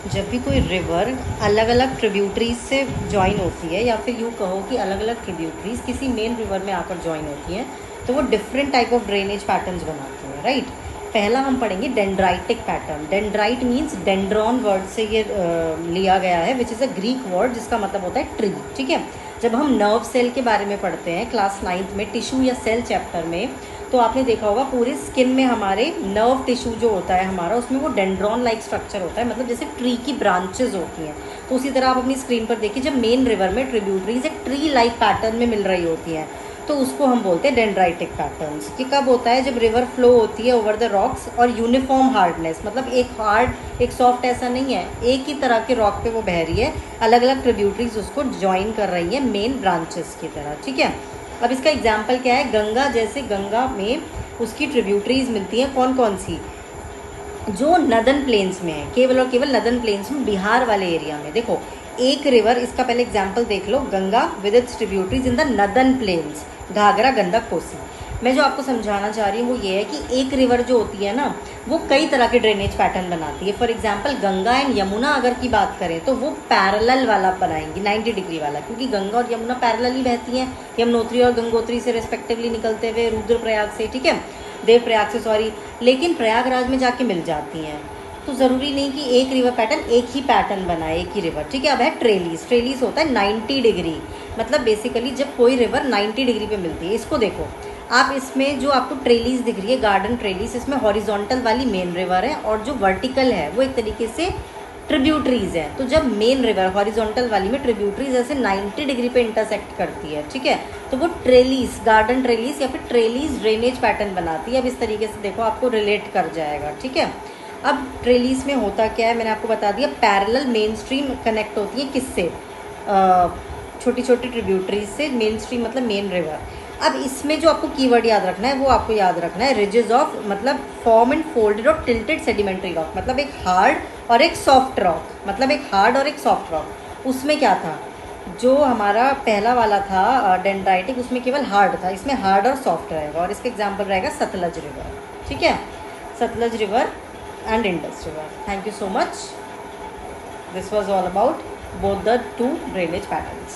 जब भी कोई रिवर अलग अलग ट्रिब्यूटरीज से ज्वाइन होती है, या फिर यूँ कहो कि अलग अलग ट्रिब्यूटरीज किसी मेन रिवर में आकर ज्वाइन होती हैं, तो वो different type of drainage patterns बनाती हैं, राइट। पहला हम पढ़ेंगे dendritic pattern. Dendrite means dendron word से ये लिया गया है, which is a Greek word जिसका मतलब होता है ट्री, ठीक है। जब हम नर्व सेल के बारे में पढ़ते हैं क्लास 9th में टिश्यू या सेल चैप्टर में, तो आपने देखा होगा पूरे स्किन में हमारे नर्व टिश्यू जो होता है हमारा, उसमें वो डेंड्रॉन लाइक स्ट्रक्चर होता है, मतलब जैसे ट्री की ब्रांचेज होती हैं। तो उसी तरह आप अपनी स्क्रीन पर देखिए, जब मेन रिवर में ट्रिब्यूटरीज एक ट्री लाइक पैटर्न में मिल रही होती हैं, तो उसको हम बोलते हैं डेंड्राइटिक पैटर्न्स। ये कब होता है? जब रिवर फ्लो होती है ओवर द रॉक्स और यूनिफॉर्म हार्डनेस, मतलब एक हार्ड एक सॉफ्ट ऐसा नहीं है, एक ही तरह के रॉक पे वो बह रही है, अलग अलग ट्रिब्यूटरीज उसको ज्वाइन कर रही है मेन ब्रांचेस की तरह, ठीक है। अब इसका एग्जाम्पल क्या है? गंगा, जैसे गंगा में उसकी ट्रिब्यूटरीज मिलती हैं कौन कौन सी? जो नदन प्लेन्स में है, केवल और केवल नदन प्लेन्स में, बिहार वाले एरिया में। देखो एक रिवर, इसका पहले एग्जाम्पल देख लो, Ganga with its tributaries in the northern plains, Ghaghara, Gandak, Kosi. मैं जो आपको समझाना चाह रही हूँ वो ये है कि एक रिवर जो होती है ना, वो कई तरह के ड्रेनेज पैटर्न बनाती है। For example Ganga and Yamuna अगर की बात करें तो वो पैरेलल वाला बनाएंगी, 90 डिग्री वाला, क्योंकि गंगा और यमुना पैरेलल ही बहती हैं, यमुनोत्री और गंगोत्री से रिस्पेक्टिवली निकलते हुए, रुद्रप्रयाग से, ठीक है, देवप्रयाग से, सॉरी, लेकिन प्रयागराज में जाके मिल जाती हैं। तो ज़रूरी नहीं कि एक रिवर पैटर्न एक ही पैटर्न बनाए, एक ही रिवर, ठीक है। अब है ट्रेलीज। ट्रेलीज होता है 90 डिग्री, मतलब बेसिकली जब कोई रिवर 90 डिग्री पे मिलती है। इसको देखो आप, इसमें जो आपको ट्रेलीज दिख रही है, गार्डन ट्रेलीज, इसमें हॉरिजॉन्टल वाली मेन रिवर है और जो वर्टिकल है वो एक तरीके से ट्रिब्यूटरीज है। तो जब मेन रिवर हॉरिजॉन्टल वाली में ट्रिब्यूटरीज ऐसे 90 डिग्री पे इंटरसेक्ट करती है, ठीक है, तो वो ट्रेलीज, गार्डन ट्रेलीज या फिर ट्रेलीज ड्रेनेज पैटर्न बनाती है। अब इस तरीके से देखो आपको रिलेट कर जाएगा, ठीक है। अब ट्रेलीज में होता क्या है, मैंने आपको बता दिया, पैरेलल मेन स्ट्रीम कनेक्ट होती है किससे? छोटी छोटी ट्रिब्यूटरीज से। मेन स्ट्रीम मतलब मेन रिवर। अब इसमें जो आपको कीवर्ड याद रखना है वो आपको याद रखना है रिजेस ऑफ, मतलब फॉर्म एंड फोल्डेड और टिल्टेड सेडिमेंट्री रॉक, मतलब एक हार्ड और एक सॉफ्ट रॉक, मतलब एक हार्ड और एक सॉफ्ट रॉक। उसमें क्या था? जो हमारा पहला वाला था डेंड्राइटिक, उसमें केवल हार्ड था, इसमें हार्ड और सॉफ्ट रहेगा। और इसका एग्जाम्पल रहेगा सतलज रिवर, ठीक है, Sutlej river and Indus River. Thank you so much. This was all about both the two drainage patterns.